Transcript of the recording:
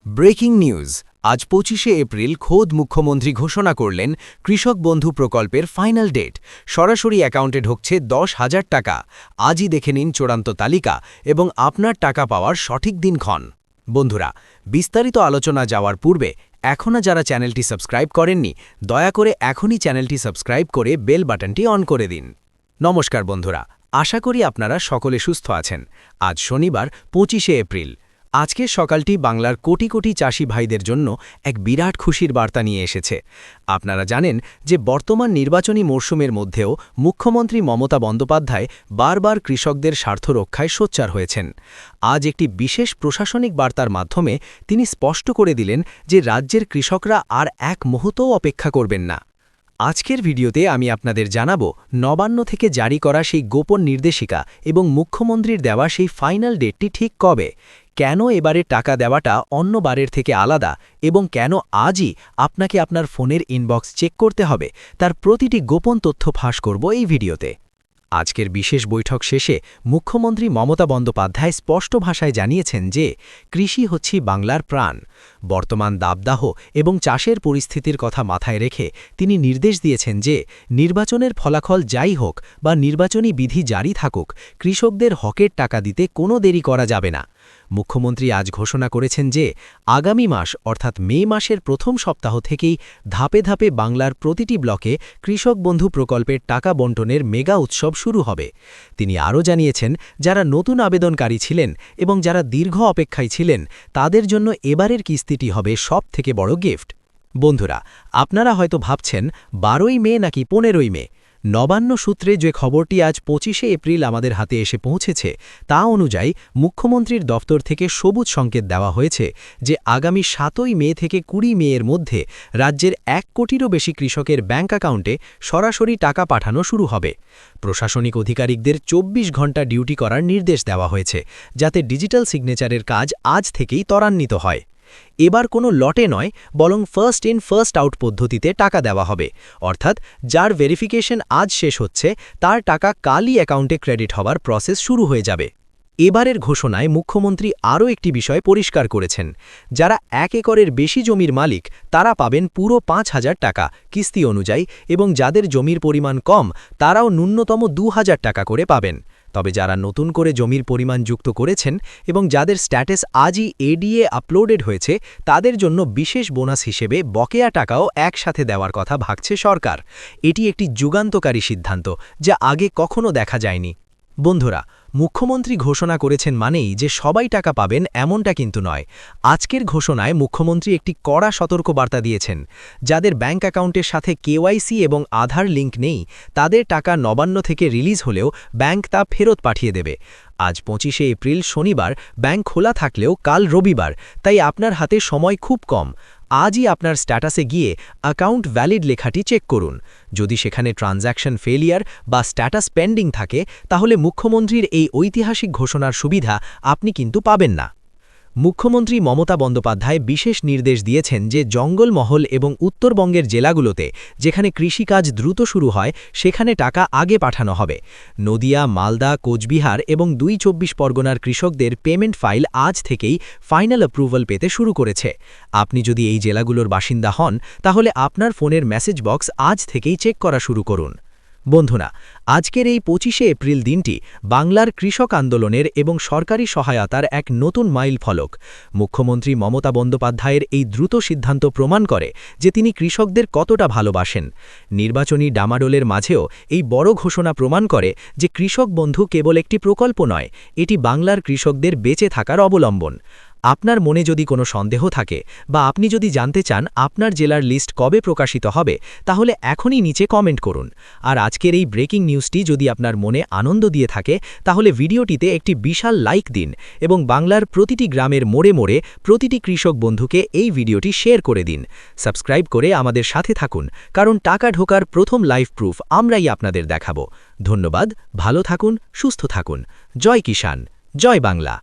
Breaking news আজ ২৫শে April খোদ মুখ্যমন্ত্রী ঘোষণা করলেন কৃষক বন্ধু প্রকল্পের ফাইনাল ডেট সরাসরি অ্যাকাউন্টে ঢুকছে ১০,০০০ টাকা। আজই দেখে নিন চূড়ান্ত তালিকা এবং আপনার টাকা পাওয়ার সঠিক দিনক্ষণ। বন্ধুরা, বিস্তারিত আলোচনা যাওয়ার পূর্বে এখনও যারা চ্যানেলটি সাবস্ক্রাইব করেননি, দয়া করে এখনই চ্যানেলটি সাবস্ক্রাইব করে বেল বাটনটি অন করে দিন। নমস্কার বন্ধুরা, আশা করি আপনারা সকলে সুস্থ আছেন। আজ শনিবার ২৫শে এপ্রিল। আজকের সকালটি বাংলার কোটি কোটি চাষি ভাইদের জন্য এক বিরাট খুশির বার্তা নিয়ে এসেছে। আপনারা জানেন যে বর্তমান নির্বাচনী মরশুমের মধ্যেও মুখ্যমন্ত্রী মমতা বন্দ্যোপাধ্যায় বারবার কৃষকদের স্বার্থ রক্ষায় সোচ্চার হয়েছেন। আজ একটি বিশেষ প্রশাসনিক বার্তার মাধ্যমে তিনি স্পষ্ট করে দিলেন যে রাজ্যের কৃষকরা আর এক মুহূর্তও অপেক্ষা করবেন না। আজকের ভিডিওতে আমি আপনাদের জানাবো নবান্ন থেকে জারি করা সেই গোপন নির্দেশিকা এবং মুখ্যমন্ত্রীর দেওয়া সেই ফাইনাল ডেটটি ঠিক কবে, কেন এবারে টাকা দেওয়াটা অন্য বারের থেকে আলাদা এবং কেন আজই আপনাকে আপনার ফোনের ইনবক্স চেক করতে হবে, তার প্রতিটি গোপন তথ্য ফাঁস করব এই ভিডিওতে। আজকের বিশেষ বৈঠক শেষে মুখ্যমন্ত্রী মমতা বন্দ্যোপাধ্যায় স্পষ্ট ভাষায় জানিয়েছেন যে কৃষি হচ্ছে বাংলার প্রাণ। বর্তমান দাবদাহ এবং চাষের পরিস্থিতির কথা মাথায় রেখে তিনি নির্দেশ দিয়েছেন যে নির্বাচনের ফলাফল যাই হোক বা নির্বাচনী বিধি জারি থাকুক, কৃষকদের হকের টাকা দিতে কোনো দেরি করা যাবে না। মুখ্যমন্ত্রী আজ ঘোষণা করেছেন যে আগামী মাস অর্থাৎ মে মাসের প্রথম সপ্তাহ থেকেই ধাপে ধাপে বাংলার প্রতিটি ব্লকে কৃষক বন্ধু প্রকল্পের টাকা বণ্টনের মেগা উৎসব শুরু হবে। তিনি আরও জানিয়েছেন যারা নতুন আবেদনকারী ছিলেন এবং যারা দীর্ঘ অপেক্ষায় ছিলেন তাদের জন্য এবারের কিস্তিটি হবে সবথেকে বড় গিফট। বন্ধুরা, আপনারা হয়তো ভাবছেন ১২ই মে নাকি ১৫ই মে। নবান্ন সূত্রে যে খবরটি আজ ২৫শে এপ্রিল আমাদের হাতে এসে পৌঁছেছে তা অনুযায়ী মুখ্যমন্ত্রীর দফতর থেকে সবুজ সংকেত দেওয়া হয়েছে যে আগামী ৭ই মে থেকে ২০ মে এর মধ্যে রাজ্যের ১ কোটিরও বেশি কৃষকের ব্যাংক অ্যাকাউন্টে সরাসরি টাকা পাঠানো শুরু হবে। প্রশাসনিক অধিকারিকদের ২৪ ঘণ্টা ডিউটি করার নির্দেশ দেওয়া হয়েছে যাতে ডিজিটাল সিগনেচারের কাজ আজ থেকেই ত্বরান্বিত হয়। এবার কোনো লটে নয়, বরং ফার্স্ট ইন ফার্স্ট আউট পদ্ধতিতে টাকা দেওয়া হবে, অর্থাৎ যার ভেরিফিকেশন আজ শেষ হচ্ছে তার টাকা কালই অ্যাকাউন্টে ক্রেডিট হওয়ার প্রসেস শুরু হয়ে যাবে। এবারের ঘোষণায় মুখ্যমন্ত্রী আরও একটি বিষয় পরিষ্কার করেছেন। যারা ১ একরের বেশি জমির মালিক তারা পাবেন পুরো ৫,০০০ টাকা কিস্তি অনুযায়ী এবং যাদের জমির পরিমাণ কম তারাও ন্যূনতম ২,০০০ টাকা করে পাবেন। তবে যারা নতুন করে জমির পরিমাণ যুক্ত করেছেন এবং যাদের স্ট্যাটাস আজই এডিএ আপলোডেড হয়েছে তাদের জন্য বিশেষ বোনাস হিসেবে বকেয়া টাকাও একসাথে দেওয়ার কথা ভাবছে সরকার। এটি একটি যুগান্তকারী সিদ্ধান্ত যা আগে কখনো দেখা যায়নি। বন্ধুরা, মুখ্যমন্ত্রী ঘোষণা করেছেন মানেই যে সবাই টাকা পাবেন এমনটা কিন্তু নয়। আজকের ঘোষণায় মুখ্যমন্ত্রী একটি কড়া সতর্কবার্তা দিয়েছেন। যাদের ব্যাংক অ্যাকাউন্টের সাথে কেওয়াইসি এবং আধার লিঙ্ক নেই তাদের টাকা নবান্ন থেকে রিলিজ হলেও ব্যাংক তা ফেরত পাঠিয়ে দেবে। আজ ২৫শে এপ্রিল শনিবার, ব্যাংক খোলা থাকলেও কাল রবিবার, তাই আপনার হাতে সময় খুব কম। আজই আপনার স্ট্যাটাসে গিয়ে অ্যাকাউন্ট ভ্যালিড লেখাটি চেক করুন। যদি সেখানে ট্রানজ্যাকশন ফেলিয়ার বা স্ট্যাটাস পেন্ডিং থাকে তাহলে মুখ্যমন্ত্রীর এই ঐতিহাসিক ঘোষণার সুবিধা আপনি কিন্তু পাবেন না। মুখ্যমন্ত্রী মমতা বন্দ্যোপাধ্যায় বিশেষ নির্দেশ দিয়েছেন যে জঙ্গলমহল এবং উত্তরবঙ্গের জেলাগুলোতে যেখানে কৃষিকাজ দ্রুত শুরু হয় সেখানে টাকা আগে পাঠানো হবে। নদিয়া, মালদা, কোচবিহার এবং ২ পরগনার কৃষকদের পেমেন্ট ফাইল আজ থেকেই ফাইনাল অ্যাপ্রুভাল পেতে শুরু করেছে। আপনি যদি এই জেলাগুলোর বাসিন্দা হন তাহলে আপনার ফোনের মেসেজ বক্স আজ থেকেই চেক করা শুরু করুন। বন্ধুরা, আজকের এই ২৫শে এপ্রিল দিনটি বাংলার কৃষক আন্দোলনের এবং সরকারি সহায়তার এক নতুন মাইল ফলক। মুখ্যমন্ত্রী মমতা বন্দ্যোপাধ্যায়ের এই দ্রুত সিদ্ধান্ত প্রমাণ করে যে তিনি কৃষকদের কতটা ভালোবাসেন। নির্বাচনী ডামাডোলের মাঝেও এই বড় ঘোষণা প্রমাণ করে যে কৃষক বন্ধু কেবল একটি প্রকল্প নয়, এটি বাংলার কৃষকদের বেঁচে থাকার অবলম্বন। আপনার মনে যদি কোনো সন্দেহ থাকে বা আপনি যদি জানতে চান আপনার জেলার লিস্ট কবে প্রকাশিত হবে তাহলে এখনই নিচে কমেন্ট করুন। আর আজকের এই ব্রেকিং নিউজটি যদি আপনার মনে আনন্দ দিয়ে থাকে তাহলে ভিডিওটিতে একটি বিশাল লাইক দিন এবং বাংলার প্রতিটি গ্রামের মোড়ে মোড়ে প্রতিটি কৃষক বন্ধুকে এই ভিডিওটি শেয়ার করে দিন। সাবস্ক্রাইব করে আমাদের সাথে থাকুন, কারণ টাকা ঢোকার প্রথম লাইভ প্রুফ আমরাই আপনাদের দেখাবো। ধন্যবাদ, ভালো থাকুন, সুস্থ থাকুন। জয় কিষাণ, জয় বাংলা।